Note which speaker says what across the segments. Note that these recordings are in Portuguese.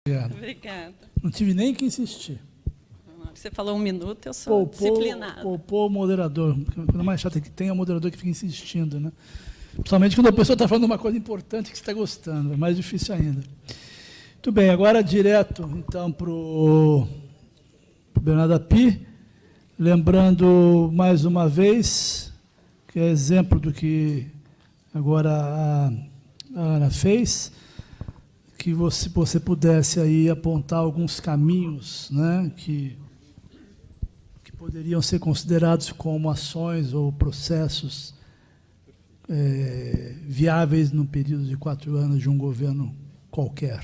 Speaker 1: Obrigado.
Speaker 2: Obrigada.
Speaker 1: Não tive nem que insistir.
Speaker 2: Você falou 1 minuto, eu sou disciplinada.
Speaker 1: Poupou o moderador. A coisa mais chata que tem é o moderador que fica insistindo, né? Principalmente quando a pessoa está falando uma coisa importante que você está gostando. É mais difícil ainda. Muito bem, agora direto, então, para o Bernardo Api. Lembrando, mais uma vez, que é exemplo do que agora a Ana fez, que você pudesse aí apontar alguns caminhos, né, que poderiam ser considerados como ações ou processos viáveis no período de 4 anos de um governo qualquer.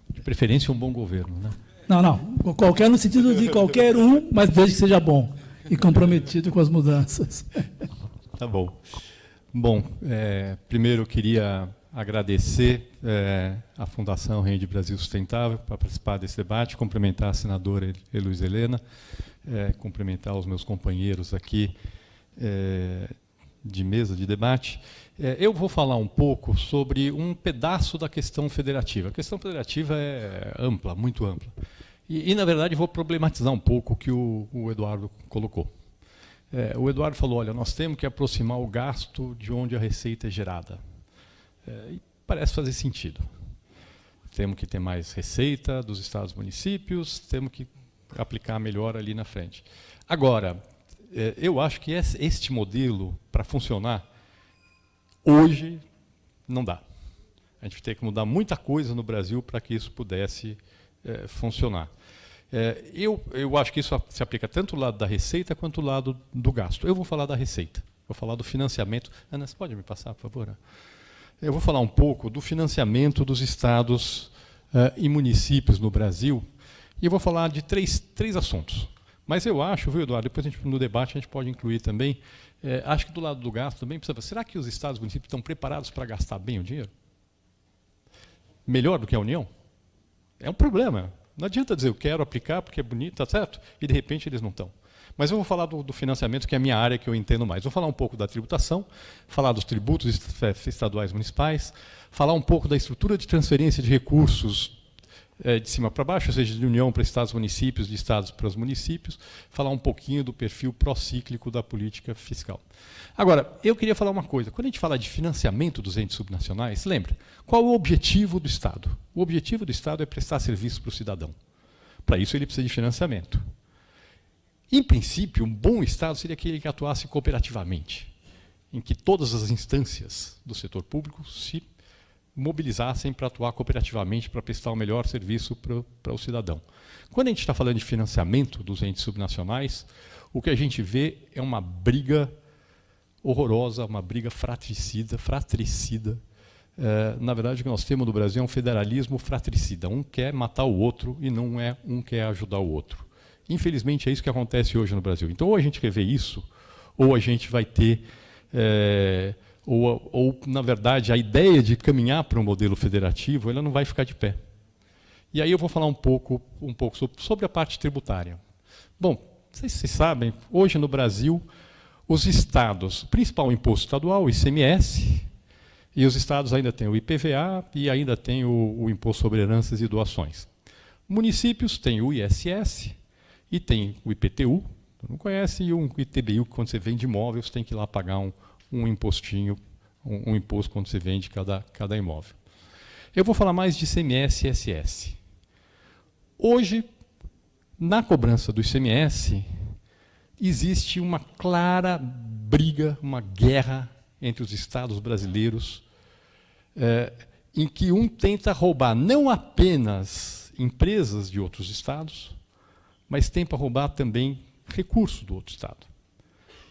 Speaker 3: De preferência, um bom governo, né?
Speaker 1: Não. Qualquer no sentido de qualquer um, mas desde que seja bom e comprometido com as mudanças.
Speaker 3: Tá bom. Bom, primeiro eu queria agradecer à Fundação Rede Brasil Sustentável para participar desse debate, cumprimentar a senadora Heloísa Helena, cumprimentar os meus companheiros aqui de mesa de debate. Eu vou falar um pouco sobre um pedaço da questão federativa. A questão federativa é ampla, muito ampla. E na verdade, vou problematizar um pouco o que o Eduardo colocou. O Eduardo falou, olha, nós temos que aproximar o gasto de onde a receita é gerada. E parece fazer sentido. Temos que ter mais receita dos estados e municípios, temos que aplicar melhor ali na frente. Agora, eu acho que este modelo, para funcionar, hoje não dá. A gente tem que mudar muita coisa no Brasil para que isso pudesse funcionar. Eu acho que isso se aplica tanto do lado da receita quanto do lado do gasto. Eu vou falar da receita, vou falar do financiamento. Ana, você pode me passar, por favor? Eu vou falar um pouco do financiamento dos estados e municípios no Brasil, e eu vou falar de três assuntos. Mas eu acho, viu, Eduardo, depois no debate a gente pode incluir também, acho que do lado do gasto também precisa. Será que os estados e municípios estão preparados para gastar bem o dinheiro? Melhor do que a União? É um problema. Não adianta dizer, eu quero aplicar porque é bonito, tá certo? E de repente eles não estão. Mas eu vou falar do financiamento, que é a minha área que eu entendo mais. Vou falar um pouco da tributação, falar dos tributos estaduais e municipais, falar um pouco da estrutura de transferência de recursos de cima para baixo, ou seja, de união para estados e municípios, de estados para os municípios, falar um pouquinho do perfil procíclico da política fiscal. Agora, eu queria falar uma coisa. Quando a gente fala de financiamento dos entes subnacionais, lembra, qual é o objetivo do Estado? O objetivo do Estado é prestar serviço para o cidadão. Para isso, ele precisa de financiamento. Em princípio, um bom Estado seria aquele que atuasse cooperativamente, em que todas as instâncias do setor público se mobilizassem para atuar cooperativamente para prestar o melhor serviço para o cidadão. Quando a gente está falando de financiamento dos entes subnacionais, o que a gente vê é uma briga horrorosa, uma briga fratricida. Na verdade, o que nós temos no Brasil é um federalismo fratricida. Um quer matar o outro e não é um quer ajudar o outro. Infelizmente, é isso que acontece hoje no Brasil. Então, ou a gente quer ver isso, ou a gente vai ter... Ou, na verdade, a ideia de caminhar para um modelo federativo, ela não vai ficar de pé. E aí eu vou falar um pouco sobre a parte tributária. Bom, vocês sabem, hoje no Brasil, os estados, o principal imposto estadual, o ICMS, e os estados ainda têm o IPVA e ainda têm o Imposto sobre Heranças e Doações. Municípios têm o ISS e tem o IPTU, não conhece, e um ITBI, que quando você vende imóvel, você tem que ir lá pagar um impostinho, um imposto quando você vende cada imóvel. Eu vou falar mais de ICMS e ISS. Hoje, na cobrança do ICMS, existe uma clara briga, uma guerra entre os estados brasileiros, em que um tenta roubar não apenas empresas de outros estados, mas tenta roubar também recursos do outro estado.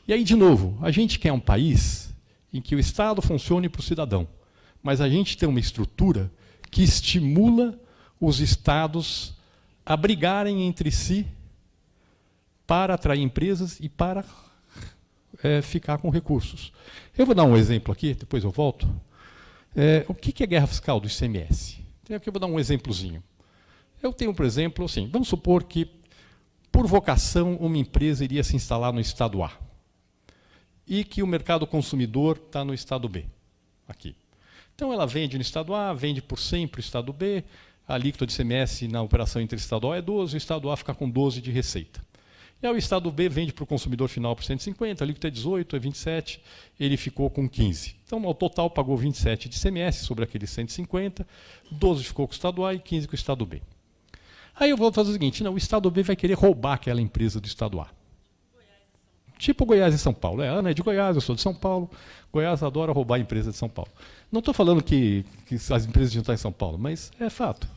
Speaker 3: E aí, de novo, a gente quer um país em que o Estado funcione para o cidadão, mas a gente tem uma estrutura que estimula os estados a brigarem entre si para atrair empresas e para ficar com recursos. Eu vou dar um exemplo aqui, depois eu volto. O que é guerra fiscal do ICMS? Então, aqui eu vou dar um exemplozinho. Eu tenho, por exemplo, assim, vamos supor que, por vocação, uma empresa iria se instalar no estado A e que o mercado consumidor está no estado B, aqui. Então, ela vende no estado A, vende por 100 para o estado B, a alíquota de ICMS na operação interestadual é 12%, o Estado A fica com 12% de receita. E aí o Estado B vende para o consumidor final por 150, a alíquota é 18%, é 27%, ele ficou com 15%. Então, ao total, pagou 27% de ICMS sobre aqueles 150, 12% ficou com o Estado A e 15% com o Estado B. Aí eu vou fazer o seguinte, não, o Estado B vai querer roubar aquela empresa do Estado A. Tipo Goiás e São Paulo. A Ana é de Goiás, eu sou de São Paulo. Goiás adora roubar a empresa de São Paulo. Não estou falando que as empresas não estão em São Paulo, mas é fato.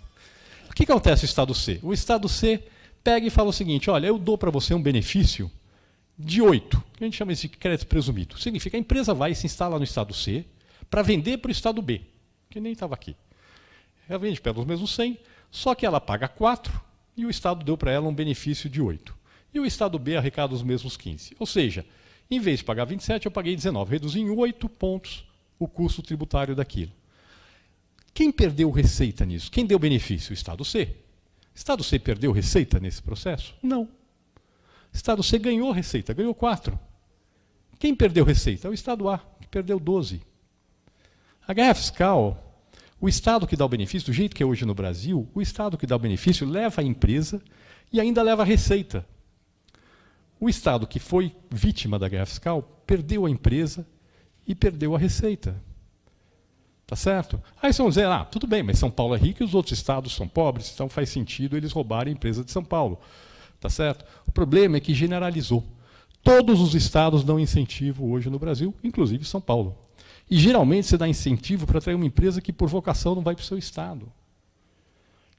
Speaker 3: O que acontece no Estado C? O Estado C pega e fala o seguinte, olha, eu dou para você um benefício de 8%, que a gente chama isso de crédito presumido. Significa que a empresa vai e se instala no Estado C para vender para o Estado B, que nem estava aqui. Ela vende pelos mesmos 100, só que ela paga 4% e o Estado deu para ela um benefício de 8%. E o Estado B arrecada os mesmos 15%. Ou seja, em vez de pagar 27%, eu paguei 19%. Reduzi em 8 pontos o custo tributário daquilo. Quem perdeu receita nisso? Quem deu benefício? O Estado C. O Estado C perdeu receita nesse processo? Não. O Estado C ganhou receita, ganhou 4%. Quem perdeu receita? O Estado A, que perdeu 12%. A guerra fiscal, o Estado que dá o benefício, do jeito que é hoje no Brasil, o Estado que dá o benefício leva a empresa e ainda leva a receita. O Estado que foi vítima da guerra fiscal perdeu a empresa e perdeu a receita. Tá certo? Aí vocês vão dizer, tudo bem, mas São Paulo é rico e os outros estados são pobres, então faz sentido eles roubarem a empresa de São Paulo. Tá certo? O problema é que generalizou. Todos os estados dão incentivo hoje no Brasil, inclusive São Paulo. E geralmente você dá incentivo para atrair uma empresa que por vocação não vai para o seu estado.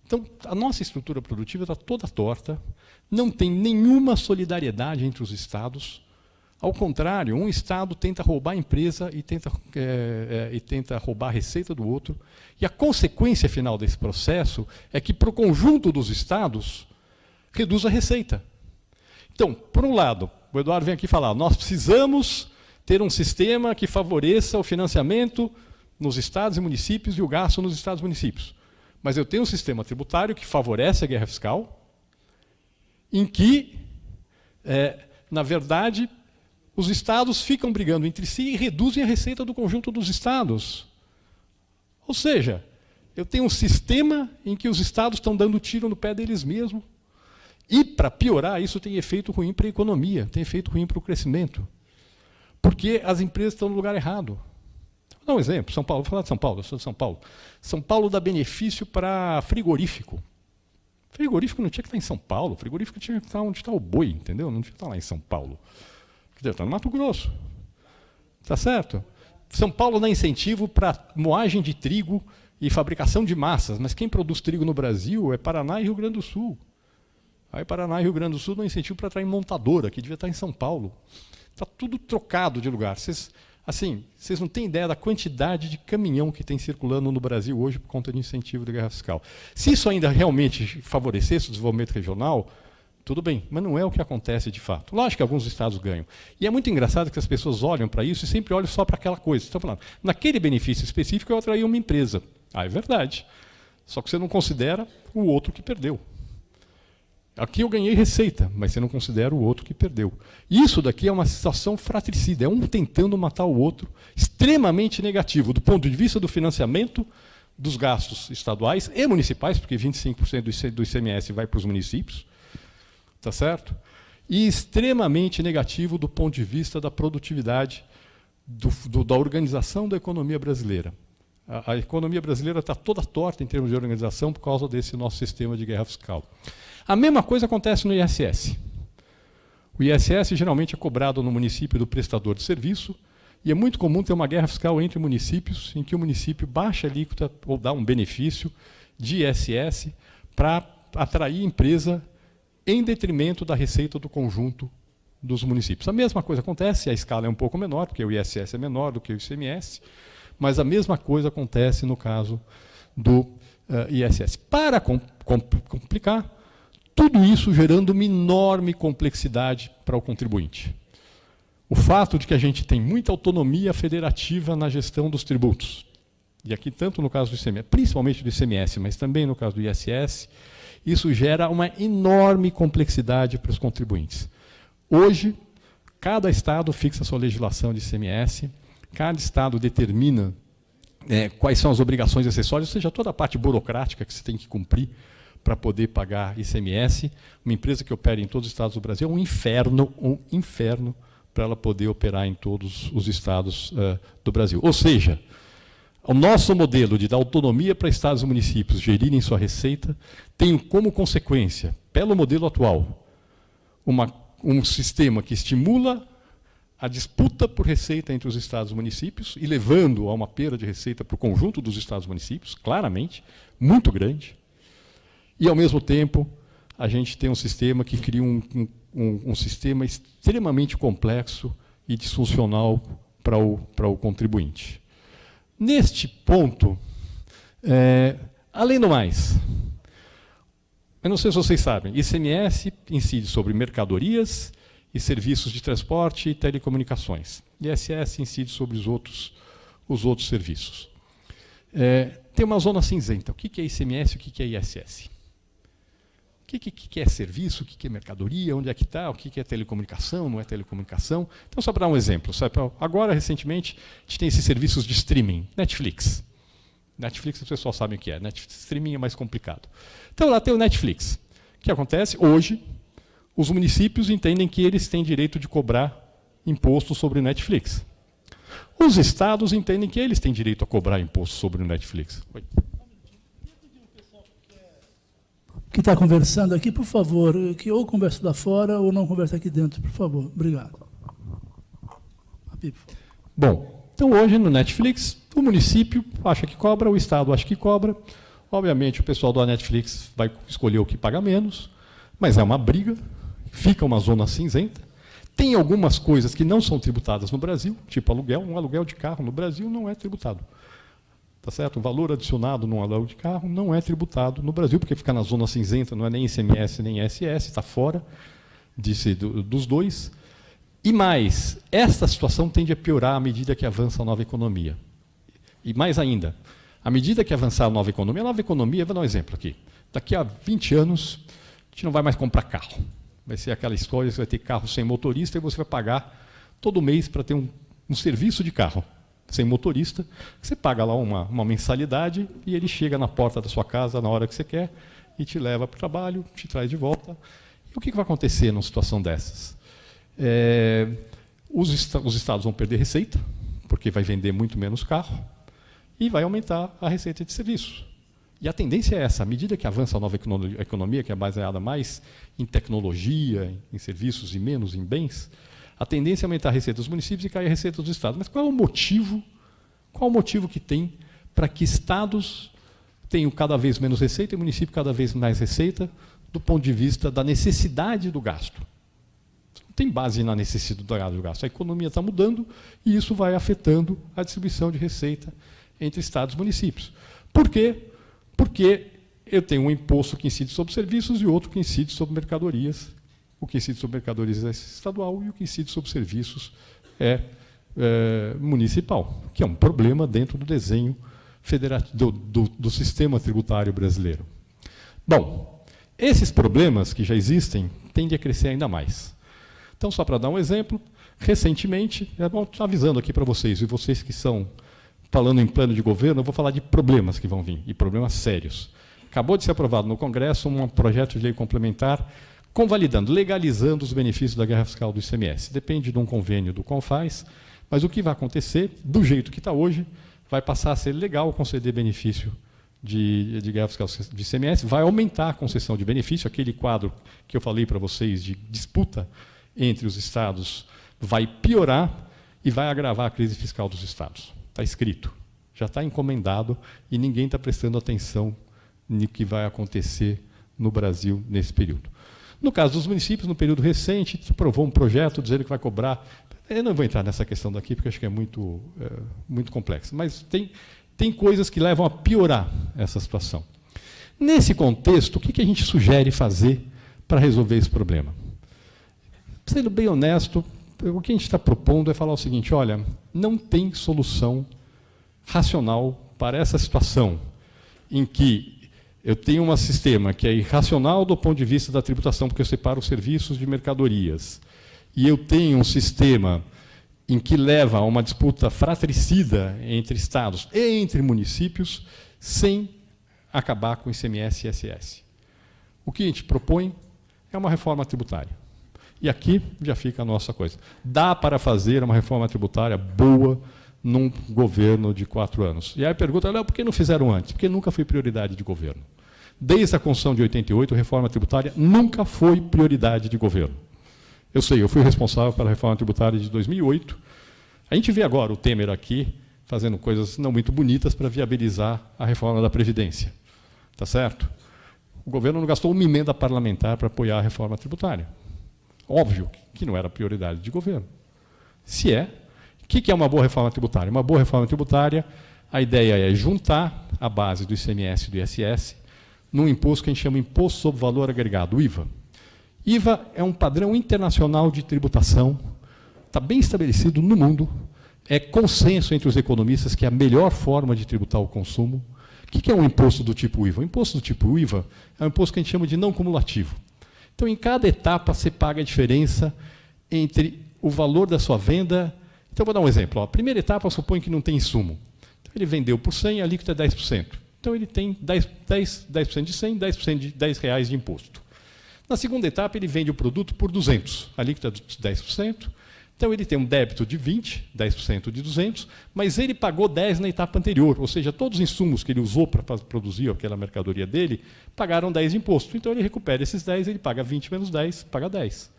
Speaker 3: Então, a nossa estrutura produtiva está toda torta, não tem nenhuma solidariedade entre os estados. Ao contrário, um estado tenta roubar a empresa e tenta roubar a receita do outro. E a consequência final desse processo é que, para o conjunto dos estados, reduz a receita. Então, por um lado, o Eduardo vem aqui falar, nós precisamos ter um sistema que favoreça o financiamento nos estados e municípios e o gasto nos estados e municípios. Mas eu tenho um sistema tributário que favorece a guerra fiscal, em que, na verdade, os estados ficam brigando entre si e reduzem a receita do conjunto dos estados. Ou seja, eu tenho um sistema em que os estados estão dando tiro no pé deles mesmos. E, para piorar, isso tem efeito ruim para a economia, tem efeito ruim para o crescimento. Porque as empresas estão no lugar errado. Vou dar um exemplo. São Paulo, vou falar de São Paulo, eu sou de São Paulo. São Paulo dá benefício para frigorífico. Frigorífico não tinha que estar em São Paulo, frigorífico tinha que estar onde está o boi, entendeu? Não tinha que estar lá em São Paulo. Está no Mato Grosso. Está certo? São Paulo dá incentivo para moagem de trigo e fabricação de massas, mas quem produz trigo no Brasil é Paraná e Rio Grande do Sul. Aí Paraná e Rio Grande do Sul dão incentivo para atrair montadora, que devia estar em São Paulo. Está tudo trocado de lugar. Vocês não têm ideia da quantidade de caminhão que tem circulando no Brasil hoje por conta de incentivo de guerra fiscal. Se isso ainda realmente favorecesse o desenvolvimento regional, tudo bem, mas não é o que acontece de fato. Lógico que alguns estados ganham. E é muito engraçado que as pessoas olham para isso e sempre olham só para aquela coisa. Estão falando, naquele benefício específico eu atraí uma empresa. É verdade. Só que você não considera o outro que perdeu. Aqui eu ganhei receita, mas você não considera o outro que perdeu. Isso daqui é uma situação fratricida, é um tentando matar o outro, extremamente negativo, do ponto de vista do financiamento dos gastos estaduais e municipais, porque 25% do ICMS vai para os municípios, tá certo? E extremamente negativo do ponto de vista da produtividade, da organização da economia brasileira. A economia brasileira está toda torta em termos de organização por causa desse nosso sistema de guerra fiscal. A mesma coisa acontece no ISS. O ISS geralmente é cobrado no município do prestador de serviço, e é muito comum ter uma guerra fiscal entre municípios, em que o município baixa a alíquota ou dá um benefício de ISS para atrair empresa em detrimento da receita do conjunto dos municípios. A mesma coisa acontece, a escala é um pouco menor, porque o ISS é menor do que o ICMS, mas a mesma coisa acontece no caso do ISS. Para complicar, tudo isso gerando uma enorme complexidade para o contribuinte. O fato de que a gente tem muita autonomia federativa na gestão dos tributos, e aqui tanto no caso do ICMS, principalmente do ICMS, mas também no caso do ISS, isso gera uma enorme complexidade para os contribuintes. Hoje, cada estado fixa a sua legislação de ICMS, cada estado determina quais são as obrigações acessórias, ou seja, toda a parte burocrática que você tem que cumprir para poder pagar ICMS. Uma empresa que opera em todos os estados do Brasil é um inferno para ela poder operar em todos os estados do Brasil. Ou seja, o nosso modelo de dar autonomia para estados e municípios gerirem sua receita tem como consequência, pelo modelo atual, um sistema que estimula a disputa por receita entre os estados e municípios e levando a uma perda de receita para o conjunto dos estados e municípios, claramente, muito grande. E, ao mesmo tempo, a gente tem um sistema que cria um sistema extremamente complexo e disfuncional para o contribuinte. Neste ponto, além do mais, eu não sei se vocês sabem, ICMS incide sobre mercadorias e serviços de transporte e telecomunicações. ISS incide sobre os outros serviços. Tem uma zona cinzenta. O que é ICMS e o que é ISS? O que é serviço, o que é mercadoria, onde é que está, o que é telecomunicação, não é telecomunicação. Então, só para dar um exemplo. Agora, recentemente, a gente tem esses serviços de streaming, Netflix. Netflix, o pessoal sabe o que é. Streaming é mais complicado. Então, lá tem o Netflix. O que acontece? Hoje, os municípios entendem que eles têm direito de cobrar imposto sobre o Netflix. Os estados entendem que eles têm direito a cobrar imposto sobre o Netflix. Oi.
Speaker 1: Que está conversando aqui, por favor, que ou conversa lá fora ou não conversa aqui dentro, por favor. Obrigado.
Speaker 3: Bom, então hoje no Netflix, o município acha que cobra, o estado acha que cobra. Obviamente o pessoal da Netflix vai escolher o que paga menos, mas é uma briga, fica uma zona cinzenta. Tem algumas coisas que não são tributadas no Brasil, tipo aluguel. Um aluguel de carro no Brasil não é tributado. Tá certo? O valor adicionado num aluguel de carro não é tributado no Brasil, porque fica na zona cinzenta, não é nem ICMS nem ISS, está fora dos dois. E mais, esta situação tende a piorar à medida que avança a nova economia. E mais ainda, à medida que avançar a nova economia, vou dar um exemplo aqui. Daqui a 20 anos, a gente não vai mais comprar carro. Vai ser aquela história, você vai ter carro sem motorista e você vai pagar todo mês para ter um serviço de carro sem motorista. Você paga lá uma mensalidade e ele chega na porta da sua casa na hora que você quer e te leva para o trabalho, te traz de volta. E o que vai acontecer numa situação dessas? Os estados vão perder receita, porque vai vender muito menos carro, e vai aumentar a receita de serviços. E a tendência é essa, à medida que avança a nova economia, que é baseada mais em tecnologia, em serviços e menos em bens, a tendência é aumentar a receita dos municípios e cair a receita dos estados. Mas qual é o motivo? Qual é o motivo que tem para que estados tenham cada vez menos receita e municípios cada vez mais receita, do ponto de vista da necessidade do gasto? Não tem base na necessidade do gasto. A economia está mudando e isso vai afetando a distribuição de receita entre estados e municípios. Por quê? Porque eu tenho um imposto que incide sobre serviços e outro que incide sobre mercadorias. O que incide sobre mercadorias é estadual e o que incide sobre serviços é municipal, que é um problema dentro do desenho do sistema tributário brasileiro. Bom, esses problemas que já existem tendem a crescer ainda mais. Então, só para dar um exemplo, recentemente, estou avisando aqui para vocês, e vocês que estão falando em plano de governo, eu vou falar de problemas que vão vir, e problemas sérios. Acabou de ser aprovado no Congresso um projeto de lei complementar convalidando, legalizando os benefícios da guerra fiscal do ICMS. Depende de um convênio do CONFAS, mas o que vai acontecer, do jeito que está hoje, vai passar a ser legal conceder benefício de guerra fiscal de ICMS, vai aumentar a concessão de benefício, aquele quadro que eu falei para vocês de disputa entre os estados vai piorar e vai agravar a crise fiscal dos estados. Está escrito, já está encomendado e ninguém está prestando atenção no que vai acontecer no Brasil nesse período. No caso dos municípios, no período recente, aprovou um projeto dizendo que vai cobrar. Eu não vou entrar nessa questão daqui, porque acho que é muito complexo, mas tem coisas que levam a piorar essa situação. Nesse contexto, o que a gente sugere fazer para resolver esse problema? Sendo bem honesto, o que a gente está propondo é falar o seguinte: olha, não tem solução racional para essa situação em que eu tenho um sistema que é irracional do ponto de vista da tributação, porque eu separo os serviços de mercadorias. E eu tenho um sistema em que leva a uma disputa fratricida entre estados e entre municípios, sem acabar com o ICMS e ISS. O que a gente propõe é uma reforma tributária. E aqui já fica a nossa coisa. Dá para fazer uma reforma tributária boa num governo de 4 anos. E aí a pergunta, Léo, por que não fizeram antes? Porque nunca foi prioridade de governo. Desde a Constituição de 88, a reforma tributária nunca foi prioridade de governo. Eu sei, eu fui responsável pela reforma tributária de 2008. A gente vê agora o Temer aqui fazendo coisas não muito bonitas para viabilizar a reforma da Previdência. Tá certo? O governo não gastou uma emenda parlamentar para apoiar a reforma tributária. Óbvio que não era prioridade de governo. Se é, o que é uma boa reforma tributária? Uma boa reforma tributária, a ideia é juntar a base do ICMS e do ISS num imposto que a gente chama Imposto sobre Valor Agregado, o IVA. IVA é um padrão internacional de tributação, está bem estabelecido no mundo, é consenso entre os economistas que é a melhor forma de tributar o consumo. O que é um imposto do tipo IVA? O imposto do tipo IVA é um imposto que a gente chama de não cumulativo. Então, em cada etapa, você paga a diferença entre o valor da sua venda. Então, vou dar um exemplo. A primeira etapa, supõe que não tem insumo. Então, ele vendeu por 100, a alíquota é 10%. Então, ele tem 10% de 100, 10% de R$10 de imposto. Na segunda etapa, ele vende o produto por 200, a alíquota de 10%. Então, ele tem um débito de 20, 10% de 200, mas ele pagou 10 na etapa anterior, ou seja, todos os insumos que ele usou para produzir aquela mercadoria dele, pagaram 10 de imposto. Então, ele recupera esses 10, ele paga 20 menos 10, paga 10.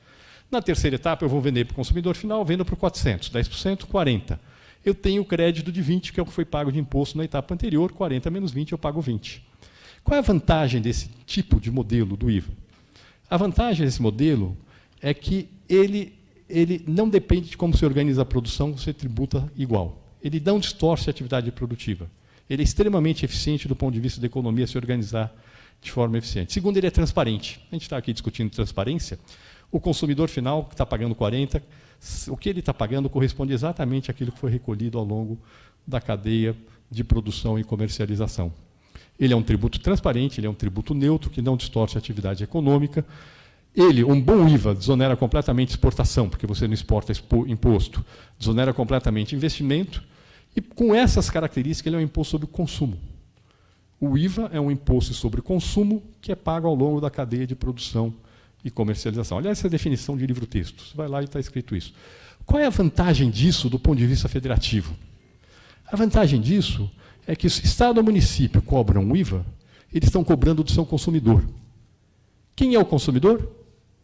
Speaker 3: Na terceira etapa, eu vou vender para o consumidor final, vendo por 400, 10%, 40. Eu tenho o crédito de 20, que é o que foi pago de imposto na etapa anterior, 40 menos 20, eu pago 20. Qual é a vantagem desse tipo de modelo do IVA? A vantagem desse modelo é que ele não depende de como se organiza a produção, você tributa igual. Ele não distorce a atividade produtiva. Ele é extremamente eficiente do ponto de vista da economia se organizar de forma eficiente. Segundo, ele é transparente. A gente está aqui discutindo transparência. O consumidor final, que está pagando 40, o que ele está pagando corresponde exatamente àquilo que foi recolhido ao longo da cadeia de produção e comercialização. Ele é um tributo transparente, ele é um tributo neutro, que não distorce a atividade econômica. Ele, um bom IVA, desonera completamente exportação, porque você não exporta imposto, desonera completamente investimento, e com essas características ele é um imposto sobre o consumo. O IVA é um imposto sobre o consumo que é pago ao longo da cadeia de produção e comercialização. Aliás, essa é a definição de livro-texto. Você vai lá e está escrito isso. Qual é a vantagem disso do ponto de vista federativo? A vantagem disso é que se o Estado ou município cobram um IVA, eles estão cobrando do seu consumidor. Quem é o consumidor?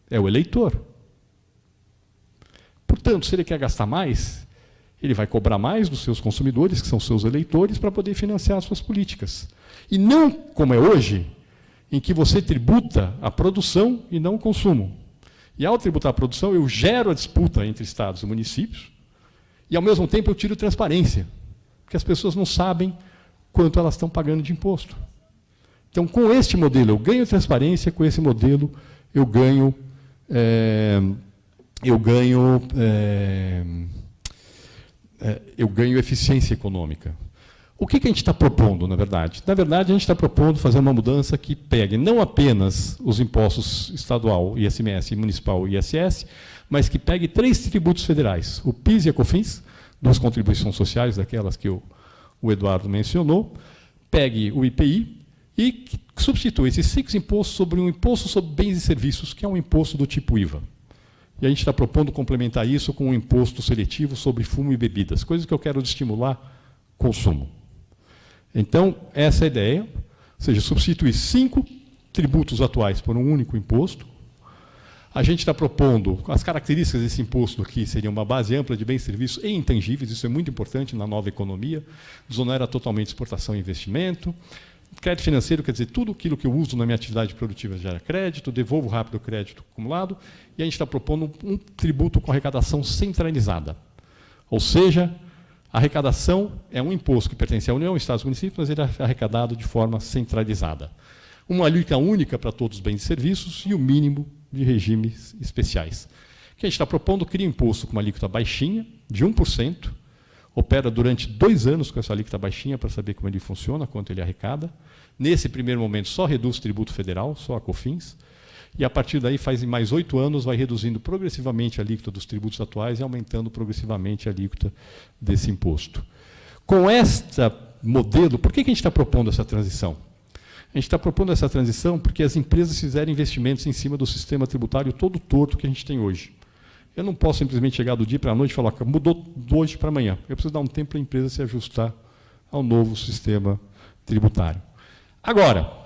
Speaker 3: É o eleitor. Portanto, se ele quer gastar mais, ele vai cobrar mais dos seus consumidores, que são seus eleitores, para poder financiar as suas políticas. E não como é hoje, em que você tributa a produção e não o consumo. E ao tributar a produção, eu gero a disputa entre estados e municípios, e ao mesmo tempo eu tiro transparência, porque as pessoas não sabem quanto elas estão pagando de imposto. Então, com este modelo, eu ganho transparência, com esse modelo, eu ganho eficiência econômica. O que a gente está propondo, na verdade? Na verdade, a gente está propondo fazer uma mudança que pegue não apenas os impostos estadual, ICMS, e municipal, ISS, mas que pegue 3 tributos federais, o PIS e a COFINS, 2 contribuições sociais, daquelas que o Eduardo mencionou, pegue o IPI, e substitui esses 5 impostos sobre um imposto sobre bens e serviços, que é um imposto do tipo IVA. E a gente está propondo complementar isso com um imposto seletivo sobre fumo e bebidas, coisa que eu quero estimular consumo. Então, essa é a ideia, ou seja, substituir 5 tributos atuais por um único imposto. A gente está propondo, as características desse imposto aqui seriam uma base ampla de bens, serviços e intangíveis, isso é muito importante na nova economia, desonera totalmente exportação e investimento. Crédito financeiro quer dizer tudo aquilo que eu uso na minha atividade produtiva gera crédito, devolvo rápido o crédito acumulado, e a gente está propondo um tributo com arrecadação centralizada. Ou seja, a arrecadação é um imposto que pertence à União, Estados e municípios, mas ele é arrecadado de forma centralizada. Uma alíquota única para todos os bens e serviços e o mínimo de regimes especiais. O que a gente está propondo cria um imposto com uma alíquota baixinha, de 1%, opera durante 2 anos com essa alíquota baixinha para saber como ele funciona, quanto ele arrecada. Nesse primeiro momento, só reduz o tributo federal, só a COFINS. e a partir daí, faz em mais 8 anos, vai reduzindo progressivamente a alíquota dos tributos atuais e aumentando progressivamente a alíquota desse imposto. Com este modelo, por que a gente está propondo essa transição? A gente está propondo essa transição porque as empresas fizeram investimentos em cima do sistema tributário todo torto que a gente tem hoje. Eu não posso simplesmente chegar do dia para a noite e falar que mudou de hoje para amanhã. Eu preciso dar um tempo para a empresa se ajustar ao novo sistema tributário. Agora,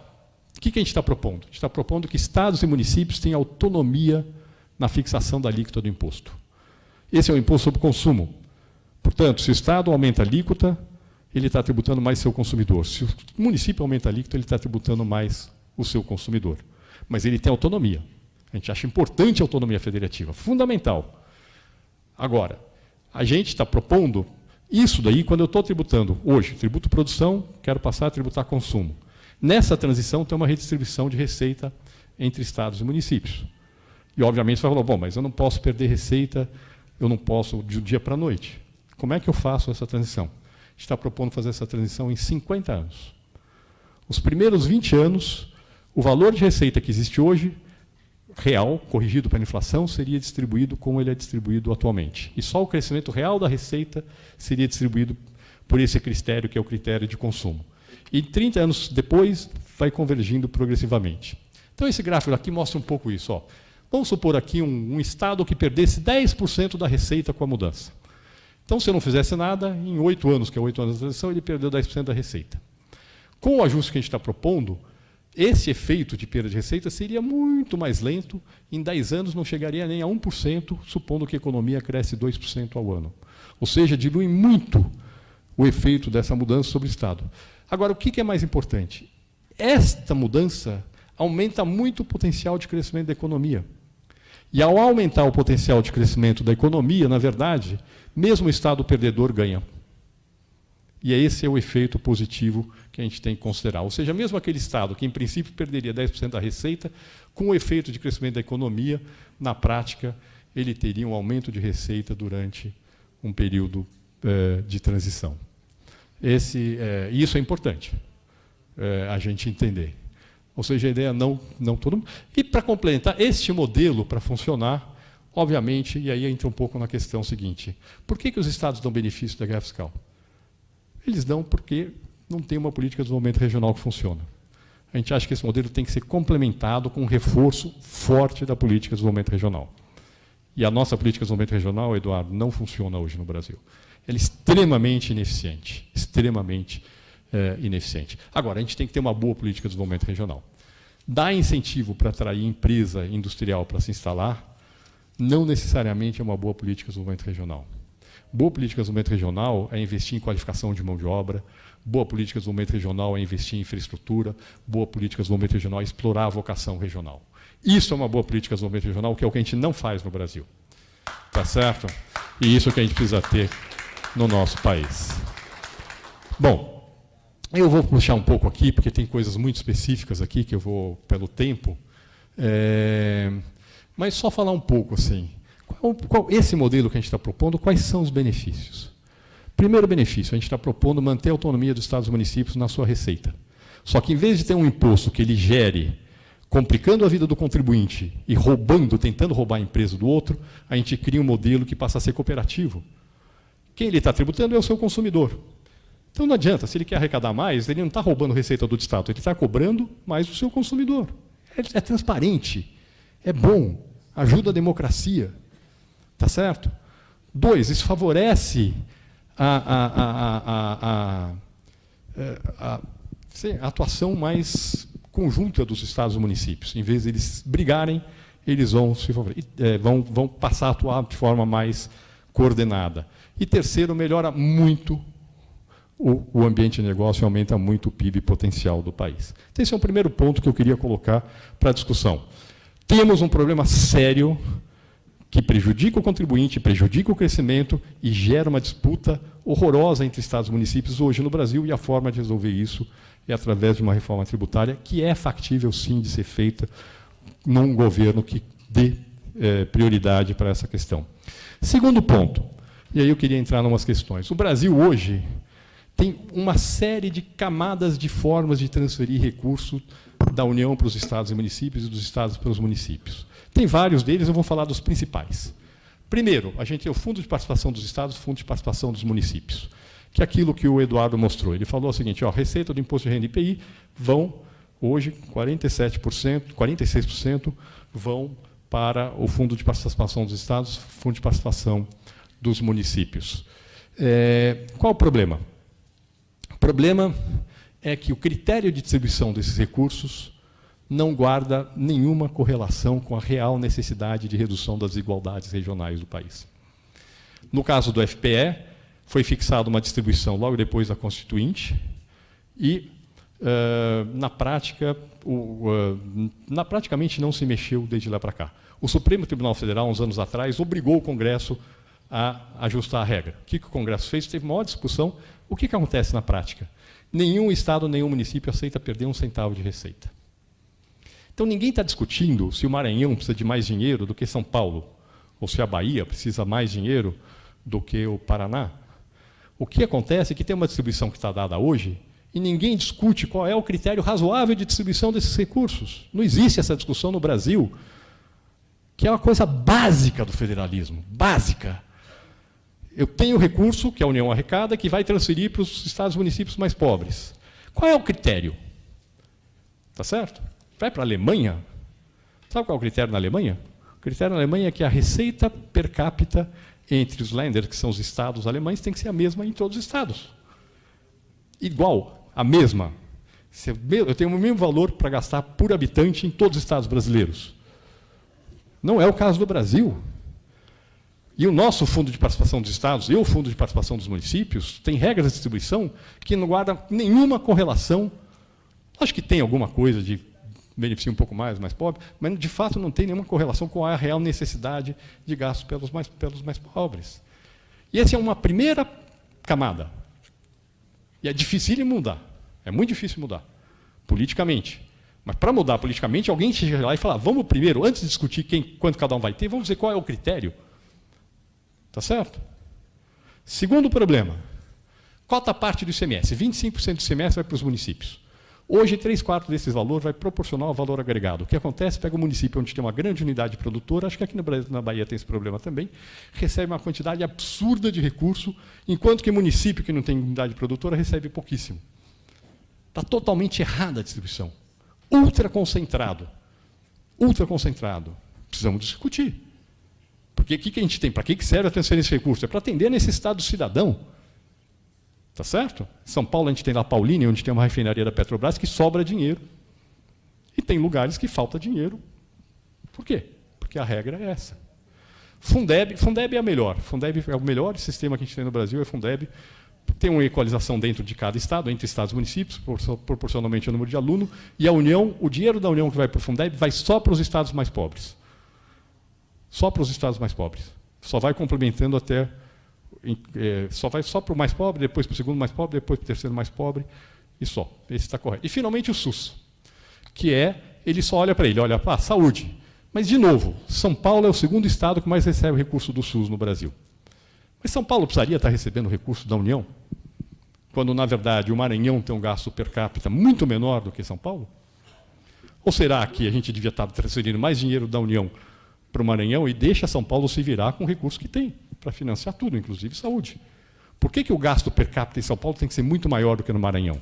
Speaker 3: o que a gente está propondo? A gente está propondo que estados e municípios tenham autonomia na fixação da alíquota do imposto. Esse é o imposto sobre consumo. Portanto, se o estado aumenta a alíquota, ele está tributando mais seu consumidor. Se o município aumenta a alíquota, ele está tributando mais o seu consumidor. Mas ele tem autonomia. A gente acha importante a autonomia federativa, fundamental. Agora, a gente está propondo isso daí quando eu estou tributando hoje, tributo produção, quero passar a tributar consumo. Nessa transição tem uma redistribuição de receita entre estados e municípios. E, obviamente, você vai falar, bom, mas eu não posso perder receita, eu não posso de um dia para a noite. Como é que eu faço essa transição? A gente está propondo fazer essa transição em 50 anos. Os primeiros 20 anos, o valor de receita que existe hoje, real, corrigido pela inflação, seria distribuído como ele é distribuído atualmente. E só o crescimento real da receita seria distribuído por esse critério, que é o critério de consumo. E 30 anos depois, vai convergindo progressivamente. Então, esse gráfico aqui mostra um pouco isso. Ó. Vamos supor aqui um estado que perdesse 10% da receita com a mudança. Então, se eu não fizesse nada, em 8 anos, que é 8 anos de transição, ele perdeu 10% da receita. Com o ajuste que a gente está propondo, esse efeito de perda de receita seria muito mais lento, em 10 anos não chegaria nem a 1%, supondo que a economia cresce 2% ao ano. Ou seja, dilui muito o efeito dessa mudança sobre o Estado. Agora, o que é mais importante? Esta mudança aumenta muito o potencial de crescimento da economia. E ao aumentar o potencial de crescimento da economia, na verdade, mesmo o Estado perdedor ganha. E esse é o efeito positivo que a gente tem que considerar. Ou seja, mesmo aquele Estado que, em princípio, perderia 10% da receita, com o efeito de crescimento da economia, na prática, ele teria um aumento de receita durante um período de transição. Isso é importante a gente entender. Ou seja, a ideia não todo mundo. E, para complementar, este modelo, para funcionar, obviamente, e aí entra um pouco na questão seguinte, por que os Estados dão benefício da guerra fiscal? Eles dão porque não tem uma política de desenvolvimento regional que funciona. A gente acha que esse modelo tem que ser complementado com um reforço forte da política de desenvolvimento regional. E a nossa política de desenvolvimento regional, Eduardo, não funciona hoje no Brasil. Ela é extremamente ineficiente, ineficiente. Agora, a gente tem que ter uma boa política de desenvolvimento regional. Dar incentivo para atrair empresa industrial para se instalar, não necessariamente é uma boa política de desenvolvimento regional. Boa política de desenvolvimento regional é investir em qualificação de mão de obra, boa política de desenvolvimento regional é investir em infraestrutura, boa política de desenvolvimento regional é explorar a vocação regional. Isso é uma boa política de desenvolvimento regional, que é o que a gente não faz no Brasil. Tá certo? E isso é o que a gente precisa ter no nosso país. Bom, eu vou puxar um pouco aqui, porque tem coisas muito específicas aqui, que eu vou, pelo tempo, mas só falar um pouco assim. Esse modelo que a gente está propondo, quais são os benefícios? Primeiro benefício, a gente está propondo manter a autonomia dos estados e municípios na sua receita. Só que, em vez de ter um imposto que ele gere, complicando a vida do contribuinte e tentando roubar a empresa do outro, a gente cria um modelo que passa a ser cooperativo. Quem ele está tributando é o seu consumidor. Então, não adianta, se ele quer arrecadar mais, ele não está roubando receita do Estado, ele está cobrando mais do seu consumidor. É transparente, é bom, ajuda a democracia. Tá certo? 2, isso favorece a atuação mais conjunta dos estados e municípios. Em vez de eles brigarem, eles vão passar a atuar de forma mais coordenada. E terceiro, melhora muito o ambiente de negócio e aumenta muito o PIB potencial do país. Então, esse é o primeiro ponto que eu queria colocar para a discussão. Temos um problema sério que prejudica o contribuinte, prejudica o crescimento e gera uma disputa horrorosa entre estados e municípios hoje no Brasil, e a forma de resolver isso é através de uma reforma tributária que é factível, sim, de ser feita num governo que dê prioridade para essa questão. Segundo ponto, e aí eu queria entrar em umas questões. O Brasil hoje tem uma série de camadas de formas de transferir recursos da União para os estados e municípios e dos estados para os municípios. Tem vários deles, eu vou falar dos principais. Primeiro, a gente tem o Fundo de Participação dos Estados e o Fundo de Participação dos Municípios, que é aquilo que o Eduardo mostrou. Ele falou o seguinte, ó, receita do Imposto de Renda IPI vão, hoje, 46% vão para o Fundo de Participação dos Estados, Fundo de Participação dos Municípios. Qual o problema? O problema é que o critério de distribuição desses recursos não guarda nenhuma correlação com a real necessidade de redução das desigualdades regionais do país. No caso do FPE, foi fixada uma distribuição logo depois da Constituinte e, praticamente não se mexeu desde lá para cá. O Supremo Tribunal Federal, uns anos atrás, obrigou o Congresso a ajustar a regra. O que o Congresso fez? Teve maior discussão. O que acontece na prática? Nenhum estado, nenhum município aceita perder um centavo de receita. Então, ninguém está discutindo se o Maranhão precisa de mais dinheiro do que São Paulo, ou se a Bahia precisa mais dinheiro do que o Paraná. O que acontece é que tem uma distribuição que está dada hoje e ninguém discute qual é o critério razoável de distribuição desses recursos. Não existe essa discussão no Brasil, que é uma coisa básica do federalismo, básica. Eu tenho recurso, que a União arrecada, que vai transferir para os estados e municípios mais pobres. Qual é o critério? Tá certo? Vai para a Alemanha. Sabe qual é o critério na Alemanha? O critério na Alemanha é que a receita per capita entre os Länder, que são os estados alemães, tem que ser a mesma em todos os estados. Igual, a mesma. Eu tenho o mesmo valor para gastar por habitante em todos os estados brasileiros. Não é o caso do Brasil. E o nosso Fundo de Participação dos Estados e o Fundo de Participação dos Municípios tem regras de distribuição que não guardam nenhuma correlação. Acho que tem alguma coisa de beneficia um pouco mais pobre, mas, de fato, não tem nenhuma correlação com a real necessidade de gasto pelos mais pobres. E essa é uma primeira camada. E é difícil mudar. É muito difícil mudar, politicamente. Mas, para mudar politicamente, alguém chega lá e fala, vamos primeiro, antes de discutir quanto cada um vai ter, vamos dizer qual é o critério. Tá certo? Segundo problema, cota parte do ICMS. 25% do ICMS vai para os municípios. Hoje, 3/4 desses valores vai proporcional ao valor agregado. O que acontece? Pega o município onde tem uma grande unidade produtora, acho que aqui na Bahia tem esse problema também, recebe uma quantidade absurda de recurso, enquanto que o município que não tem unidade produtora recebe pouquíssimo. Está totalmente errada a distribuição. Ultra concentrado. Ultra concentrado. Precisamos discutir. Porque o que a gente tem? Para que serve a transferência de recursos? É para atender a necessidade do cidadão. Tá certo? Em São Paulo, a gente tem lá Paulínia, onde tem uma refinaria da Petrobras, que sobra dinheiro. E tem lugares que falta dinheiro. Por quê? Porque a regra é essa. Fundeb é a melhor. Fundeb é o melhor sistema que a gente tem no Brasil, é Fundeb. Tem uma equalização dentro de cada estado, entre estados e municípios, proporcionalmente ao número de aluno. E a União, o dinheiro da União que vai para o Fundeb vai só para os estados mais pobres. Só para os estados mais pobres. Só vai complementando até... só vai só para o mais pobre, depois para o segundo mais pobre, depois para o terceiro mais pobre, e só. Esse está correto. E, finalmente, o SUS, que ele só olha para ele, olha, saúde. Mas, de novo, São Paulo é o segundo estado que mais recebe recurso do SUS no Brasil. Mas São Paulo precisaria estar recebendo recurso da União, quando, na verdade, o Maranhão tem um gasto per capita muito menor do que São Paulo? Ou será que a gente devia estar transferindo mais dinheiro da União para o Maranhão e deixa São Paulo se virar com o recurso que tem, para financiar tudo, inclusive saúde? Por que o gasto per capita em São Paulo tem que ser muito maior do que no Maranhão?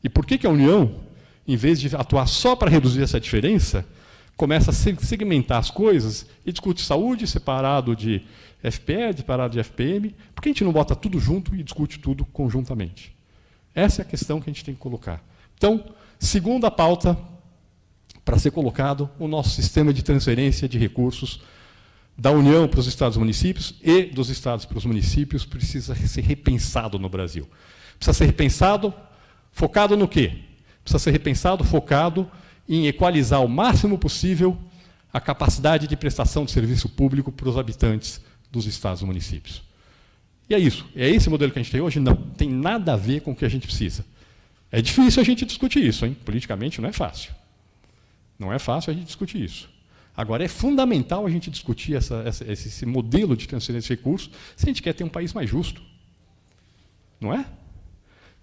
Speaker 3: E por que a União, em vez de atuar só para reduzir essa diferença, começa a segmentar as coisas e discute saúde separado de FPE, separado de FPM? Por que a gente não bota tudo junto e discute tudo conjuntamente? Essa é a questão que a gente tem que colocar. Então, segunda pauta para ser colocado, o nosso sistema de transferência de recursos da União para os estados e municípios e dos estados para os municípios precisa ser repensado no Brasil. Precisa ser repensado, focado no quê? Precisa ser repensado, focado em equalizar o máximo possível a capacidade de prestação de serviço público para os habitantes dos estados e municípios. E é isso. É esse modelo que a gente tem hoje? Não. Tem nada a ver com o que a gente precisa. É difícil a gente discutir isso, hein? Politicamente não é fácil. Não é fácil a gente discutir isso. Agora, é fundamental a gente discutir esse modelo de transferência de recursos se a gente quer ter um país mais justo. não é?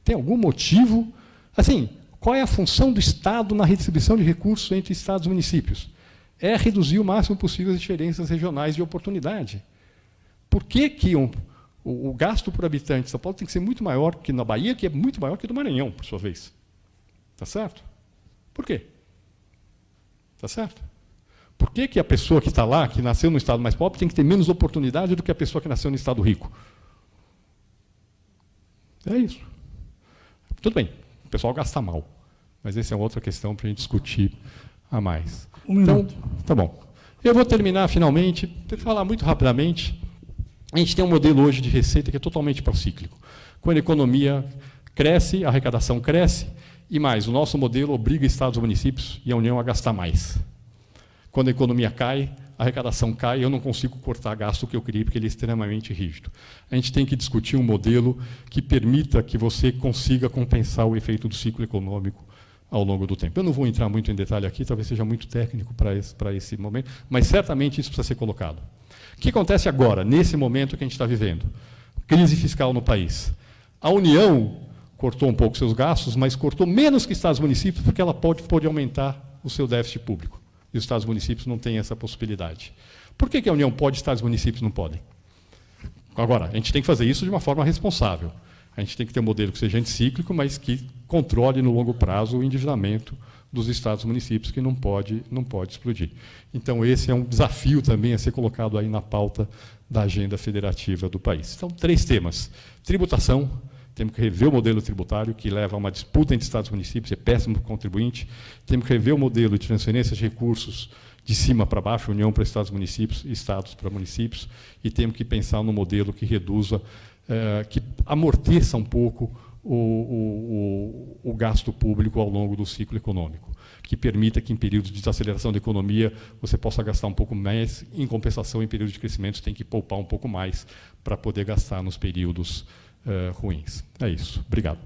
Speaker 3: Tem algum motivo? Assim, qual é a função do Estado na redistribuição de recursos entre Estados e municípios? É reduzir o máximo possível as diferenças regionais de oportunidade. Por que o gasto por habitante de São Paulo tem que ser muito maior que na Bahia, que é muito maior que do Maranhão, por sua vez? Tá certo? Por quê? Tá certo? Por que a pessoa que está lá, que nasceu no estado mais pobre, tem que ter menos oportunidade do que a pessoa que nasceu no estado rico? É isso. Tudo bem, o pessoal gasta mal, mas essa é outra questão para a gente discutir a mais.
Speaker 1: Minuto.
Speaker 3: Então, tá bom. Eu vou terminar, finalmente, vou falar muito rapidamente. A gente tem um modelo hoje de receita que é totalmente procíclico. Quando a economia cresce, a arrecadação cresce, e mais, o nosso modelo obriga estados e municípios e a União a gastar mais. Quando a economia cai, a arrecadação cai, eu não consigo cortar gasto que eu queria, porque ele é extremamente rígido. A gente tem que discutir um modelo que permita que você consiga compensar o efeito do ciclo econômico ao longo do tempo. Eu não vou entrar muito em detalhe aqui, talvez seja muito técnico para esse momento, mas certamente isso precisa ser colocado. O que acontece agora, nesse momento que a gente está vivendo? Crise fiscal no país. A União cortou um pouco seus gastos, mas cortou menos que estados e municípios, porque ela pode aumentar o seu déficit público. E os estados e municípios não têm essa possibilidade. Por que a União pode e estados e municípios não podem? Agora, a gente tem que fazer isso de uma forma responsável. A gente tem que ter um modelo que seja anticíclico, mas que controle no longo prazo o endividamento dos estados e municípios, que não pode explodir. Então, esse é um desafio também a ser colocado aí na pauta da agenda federativa do país. Então, 3 temas. Tributação. Temos que rever o modelo tributário, que leva a uma disputa entre estados e municípios, é péssimo para o contribuinte. Temos que rever o modelo de transferência de recursos de cima para baixo, União para estados e municípios, estados para municípios, e temos que pensar num modelo que reduza, que amorteça um pouco o gasto público ao longo do ciclo econômico, que permita que, em períodos de desaceleração da economia, você possa gastar um pouco mais, em compensação, em períodos de crescimento, você tem que poupar um pouco mais para poder gastar nos períodos ruins. É isso. Obrigado.